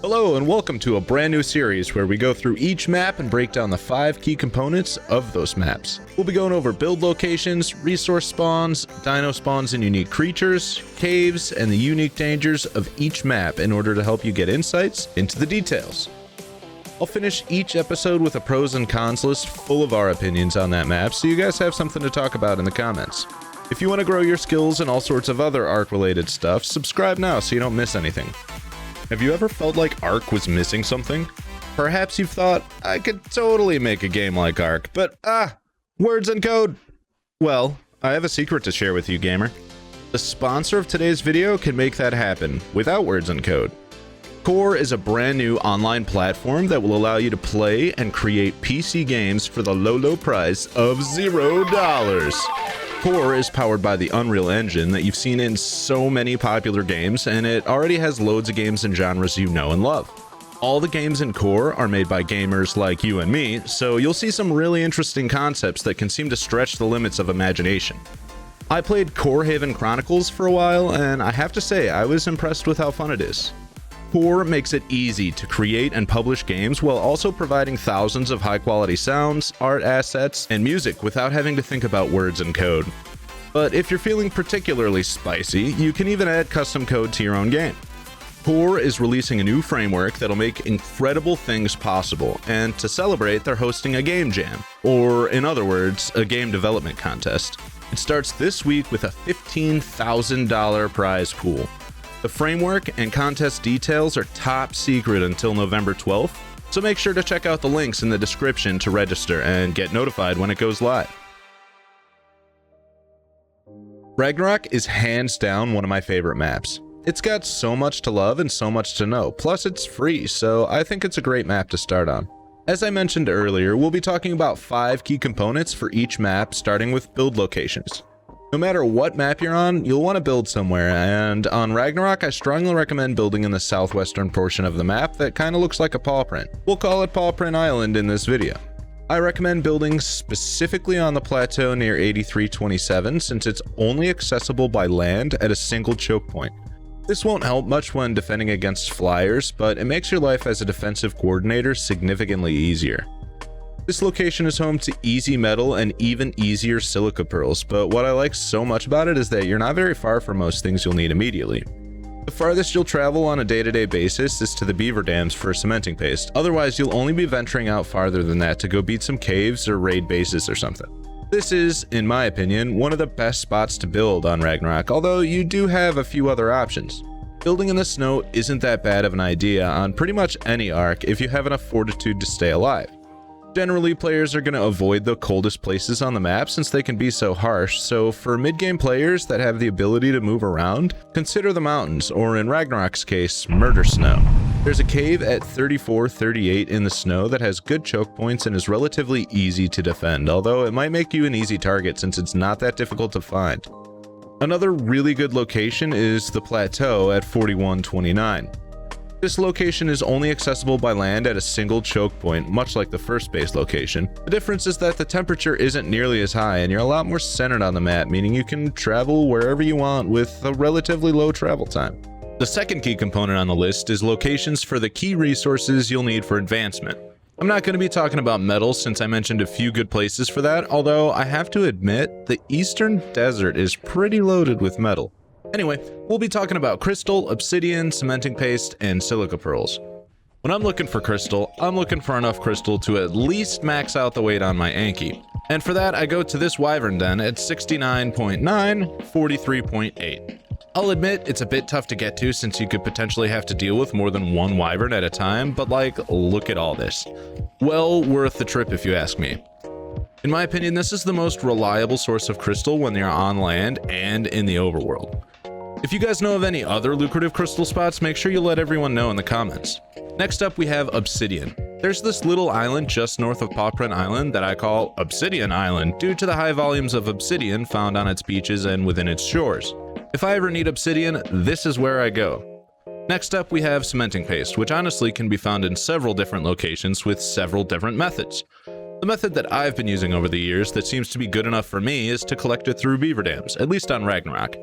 Hello and welcome to a brand new series where we go through each map and break down the 5 key components of those maps. We'll be going over build locations, resource spawns, dino spawns and unique creatures, caves, and the unique dangers of each map in order to help you get insights into the details. I'll finish each episode with a pros and cons list full of our opinions on that map so you guys have something to talk about in the comments. If you want to grow your skills and all sorts of other Ark related stuff, subscribe now so you don't miss anything. Have you ever felt like Ark was missing something? Perhaps you've thought, I could totally make a game like Ark, but words and code. Well, I have a secret to share with you, gamer. The sponsor of today's video can make that happen without words and code. Core is a brand new online platform that will allow you to play and create PC games for the low price of $0. Core is powered by the Unreal Engine that you've seen in so many popular games, and it already has loads of games and genres you know and love. All the games in Core are made by gamers like you and me, so you'll see some really interesting concepts that can seem to stretch the limits of imagination. I played Core Haven Chronicles for a while, and I have to say I was impressed with how fun it is. Core makes it easy to create and publish games while also providing thousands of high-quality sounds, art assets, and music without having to think about words and code. But if you're feeling particularly spicy, you can even add custom code to your own game. Core is releasing a new framework that'll make incredible things possible, and to celebrate, they're hosting a game jam, or in other words, a game development contest. It starts this week with a $15,000 prize pool. The framework and contest details are top secret until November 12th, so make sure to check out the links in the description to register and get notified when it goes live. Ragnarok is hands down one of my favorite maps. It's got so much to love and so much to know, plus it's free, so I think it's a great map to start on. As I mentioned earlier, we'll be talking about 5 key components for each map, starting with build locations. No matter what map you're on, you'll want to build somewhere, and on Ragnarok, I strongly recommend building in the southwestern portion of the map that kind of looks like a paw print. We'll call it Paw Print Island in this video. I recommend building specifically on the plateau near 8327 since it's only accessible by land at a single choke point. This won't help much when defending against flyers, but it makes your life as a defensive coordinator significantly easier. This location is home to easy metal and even easier silica pearls, but what I like so much about it is that you're not very far from most things you'll need immediately. The farthest you'll travel on a day-to-day basis is to the beaver dams for cementing paste, otherwise you'll only be venturing out farther than that to go beat some caves or raid bases or something. This is, in my opinion, one of the best spots to build on Ragnarok, although you do have a few other options. Building in the snow isn't that bad of an idea on pretty much any Ark if you have enough fortitude to stay alive. Generally, players are going to avoid the coldest places on the map since they can be so harsh, so for mid-game players that have the ability to move around, consider the mountains, or in Ragnarok's case, murder snow. There's a cave at 3438 in the snow that has good choke points and is relatively easy to defend, although it might make you an easy target since it's not that difficult to find. Another really good location is the plateau at 4129. This location is only accessible by land at a single choke point, much like the first base location. The difference is that the temperature isn't nearly as high and you're a lot more centered on the map, meaning you can travel wherever you want with a relatively low travel time. The second key component on the list is locations for the key resources you'll need for advancement. I'm not going to be talking about metal since I mentioned a few good places for that, although I have to admit the Eastern Desert is pretty loaded with metal. Anyway, we'll be talking about crystal, obsidian, cementing paste, and silica pearls. When I'm looking for crystal, I'm looking for enough crystal to at least max out the weight on my Anki. And for that, I go to this wyvern den at 69.9, 43.8. I'll admit it's a bit tough to get to since you could potentially have to deal with more than one wyvern at a time, but look at all this. Well worth the trip if you ask me. In my opinion, this is the most reliable source of crystal when you're on land and in the overworld. If you guys know of any other lucrative crystal spots, make sure you let everyone know in the comments. Next up, we have obsidian. There's this little island just north of Paw Print Island that I call Obsidian Island due to the high volumes of obsidian found on its beaches and within its shores. If I ever need obsidian, this is where I go. Next up, we have cementing paste, which honestly can be found in several different locations with several different methods. The method that I've been using over the years that seems to be good enough for me is to collect it through beaver dams, at least on Ragnarok.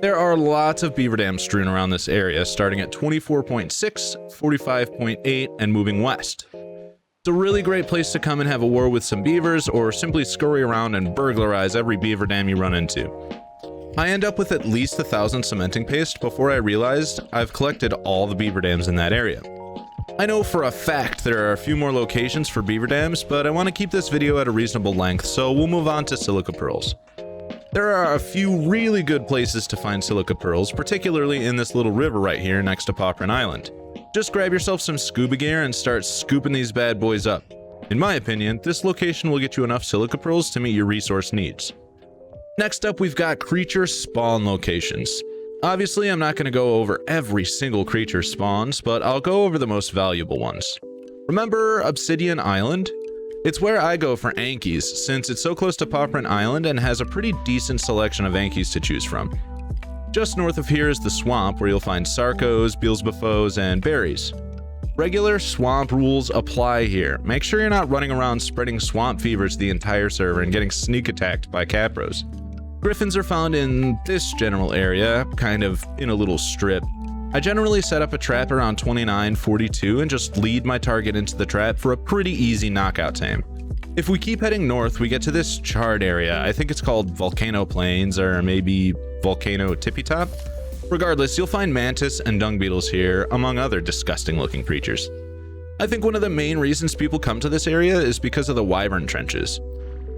There are lots of beaver dams strewn around this area, starting at 24.6, 45.8, and moving west. It's a really great place to come and have a war with some beavers, or simply scurry around and burglarize every beaver dam you run into. I end up with at least 1,000 cementing paste before I realized I've collected all the beaver dams in that area. I know for a fact there are a few more locations for beaver dams, but I want to keep this video at a reasonable length, so we'll move on to silica pearls. There are a few really good places to find silica pearls, particularly in this little river right here next to Poprin Island. Just grab yourself some scuba gear and start scooping these bad boys up. In my opinion, this location will get you enough silica pearls to meet your resource needs. Next up, we've got creature spawn locations. Obviously, I'm not going to go over every single creature spawns, but I'll go over the most valuable ones. Remember Obsidian Island? It's where I go for Ankies, since it's so close to Poprin Island and has a pretty decent selection of Ankies to choose from. Just north of here is the swamp, where you'll find Sarcos, Beelzebufos, and berries. Regular swamp rules apply here. Make sure you're not running around spreading swamp fevers to the entire server and getting sneak attacked by capros. Griffins are found in this general area, kind of in a little strip. I generally set up a trap around 29-42 and just lead my target into the trap for a pretty easy knockout time. If we keep heading north, we get to this charred area. I think it's called Volcano Plains, or maybe Volcano Tippy Top. Regardless, you'll find mantis and dung beetles here, among other disgusting looking creatures. I think one of the main reasons people come to this area is because of the wyvern trenches.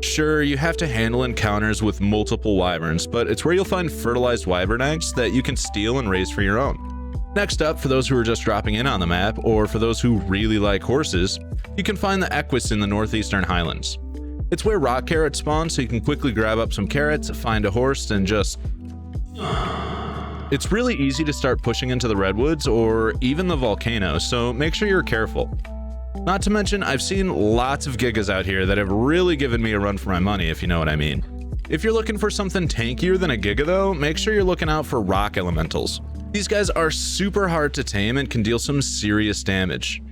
Sure, you have to handle encounters with multiple wyverns, but it's where you'll find fertilized wyvern eggs that you can steal and raise for your own. Next up, for those who are just dropping in on the map, or for those who really like horses, you can find the Equus in the northeastern highlands. It's where rock carrots spawn, so you can quickly grab up some carrots, find a horse, and just... It's really easy to start pushing into the redwoods, or even the volcano, so make sure you're careful. Not to mention, I've seen lots of gigas out here that have really given me a run for my money, if you know what I mean. If you're looking for something tankier than a giga though, make sure you're looking out for rock elementals. These guys are super hard to tame and can deal some serious damage.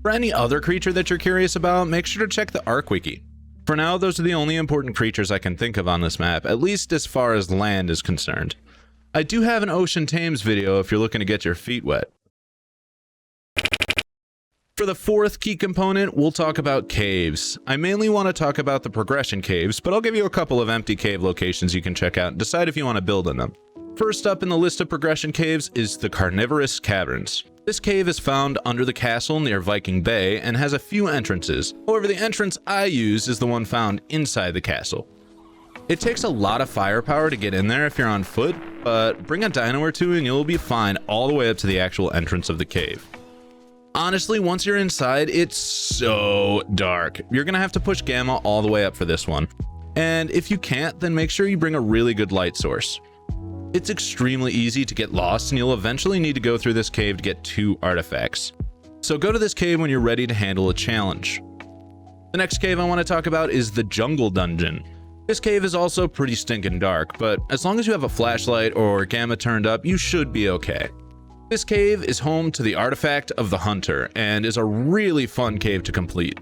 For any other creature that you're curious about, make sure to check the Ark Wiki. For now, those are the only important creatures I can think of on this map, at least as far as land is concerned. I do have an Ocean Tames video if you're looking to get your feet wet. For the fourth key component, we'll talk about caves. I mainly want to talk about the progression caves, but I'll give you a couple of empty cave locations you can check out and decide if you want to build in them. First up in the list of progression caves is the Carnivorous Caverns. This cave is found under the castle near Viking Bay and has a few entrances. However, the entrance I use is the one found inside the castle. It takes a lot of firepower to get in there if you're on foot, but bring a dino or two and you'll be fine all the way up to the actual entrance of the cave. Honestly, once you're inside, it's so dark. You're gonna have to push gamma all the way up for this one. And if you can't, then make sure you bring a really good light source. It's extremely easy to get lost, and you'll eventually need to go through this cave to get 2 artifacts. So go to this cave when you're ready to handle a challenge. The next cave I want to talk about is the Jungle Dungeon. This cave is also pretty stinking dark, but as long as you have a flashlight or gamma turned up, you should be okay. This cave is home to the artifact of the Hunter, and is a really fun cave to complete.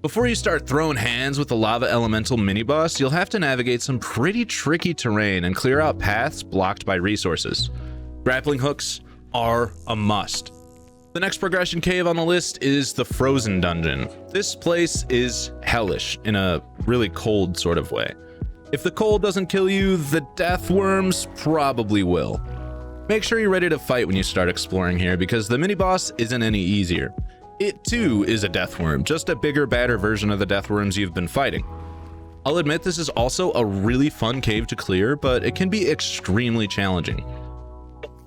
Before you start throwing hands with the lava elemental mini-boss, you'll have to navigate some pretty tricky terrain and clear out paths blocked by resources. Grappling hooks are a must. The next progression cave on the list is the Frozen Dungeon. This place is hellish in a really cold sort of way. If the cold doesn't kill you, the death worms probably will. Make sure you're ready to fight when you start exploring here, because the mini-boss isn't any easier. It too is a deathworm, just a bigger, badder version of the deathworms you've been fighting. I'll admit this is also a really fun cave to clear, but it can be extremely challenging.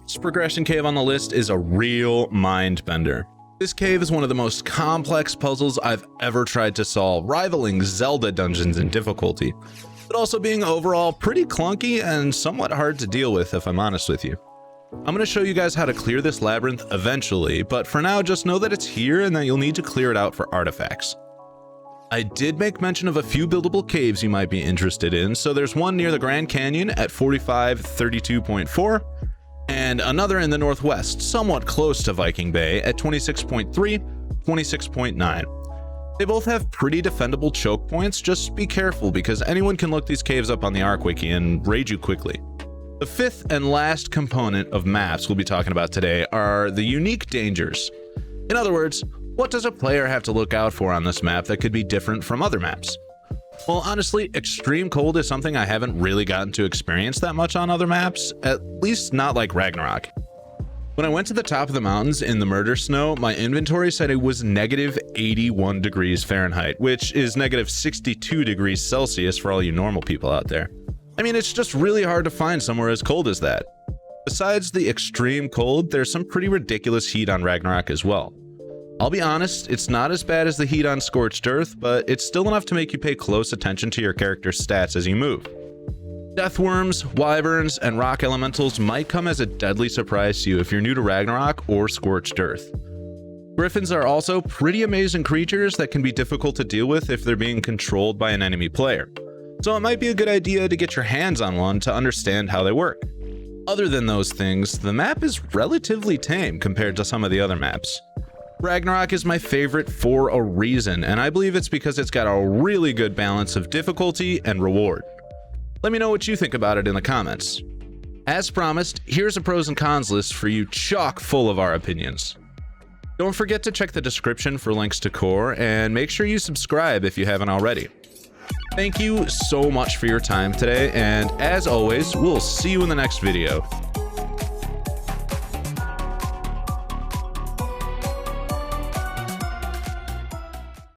This progression cave on the list is a real mind bender. This cave is one of the most complex puzzles I've ever tried to solve, rivaling Zelda dungeons in difficulty, but also being overall pretty clunky and somewhat hard to deal with, if I'm honest with you. I'm going to show you guys how to clear this labyrinth eventually, but for now just know that it's here and that you'll need to clear it out for artifacts. I did make mention of a few buildable caves you might be interested in, so there's one near the Grand Canyon at 4532.4, and another in the northwest, somewhat close to Viking Bay at 26.3, 26.9. They both have pretty defendable choke points, just be careful because anyone can look these caves up on the Ark Wiki and raid you quickly. The fifth and last component of maps we'll be talking about today are the unique dangers. In other words, what does a player have to look out for on this map that could be different from other maps? Well, honestly, extreme cold is something I haven't really gotten to experience that much on other maps, at least not like Ragnarok. When I went to the top of the mountains in the murder snow, my inventory said it was negative 81 degrees Fahrenheit, which is negative 62 degrees Celsius for all you normal people out there. I mean, it's just really hard to find somewhere as cold as that. Besides the extreme cold, there's some pretty ridiculous heat on Ragnarok as well. I'll be honest, it's not as bad as the heat on Scorched Earth, but it's still enough to make you pay close attention to your character's stats as you move. Deathworms, wyverns, and rock elementals might come as a deadly surprise to you if you're new to Ragnarok or Scorched Earth. Griffins are also pretty amazing creatures that can be difficult to deal with if they're being controlled by an enemy player, so it might be a good idea to get your hands on one to understand how they work. Other than those things, the map is relatively tame compared to some of the other maps. Ragnarok is my favorite for a reason, and I believe it's because it's got a really good balance of difficulty and reward. Let me know what you think about it in the comments. As promised, here's a pros and cons list for you chock full of our opinions. Don't forget to check the description for links to core, and make sure you subscribe if you haven't already. Thank you so much for your time today, and as always, we'll see you in the next video.